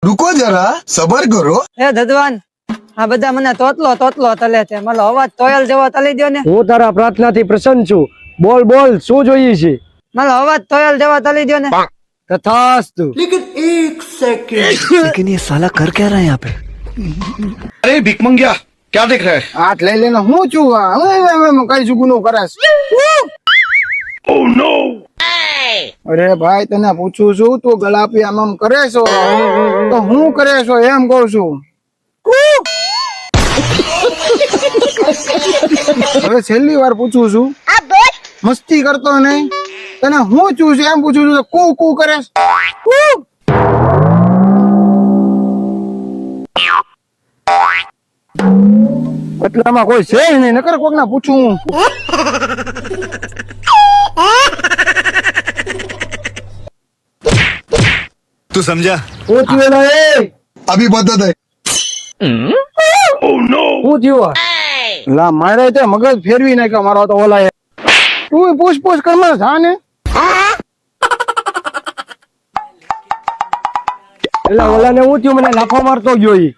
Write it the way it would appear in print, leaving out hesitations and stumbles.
रुको जरा सबर करो। એ ધદવાન આ બધા મને તોતલો તોતલો તલે છે મારો અવાજ તોયલ જેવો તલી દો ને હું તારા પ્રાર્થનાથી પ્રસન્ન છું. બોલ બોલ શું જોઈએ છે? મારો અવાજ તોયલ જેવો તલી દો ને તથાસ્તુ. लेकिन ये साला कर क्या रहा है यहाँ पे? अरे भिख मंगिया क्या देख रहा है? હાથ લઈ લેને હું છું કઈ ચૂકું નું કરાશ. અરે ભાઈ તને પૂછું છું તું ગલાપી આમ કરે છો તો હું કરે છો એમ કઉ છું. હવે છેલ્લી વાર પૂછું છું મસ્તી કરતો નહીં તને હું છું એમ પૂછું છું કુ કુ કરે એટલામાં કોઈ છે નહીં નકર કોક ના પૂછું હું. तू समझा? પૂછ્યું એલા એ अभी बता दे। શું થયું? લા મારે તો મગજ ફેરવી નાખ્યો મારો તો ઓલા એ. તું પૂછ પૂછ કર મને જાને એટલે ઓલાને શું થયું? મને લાફો મારતો ગયો ઈ.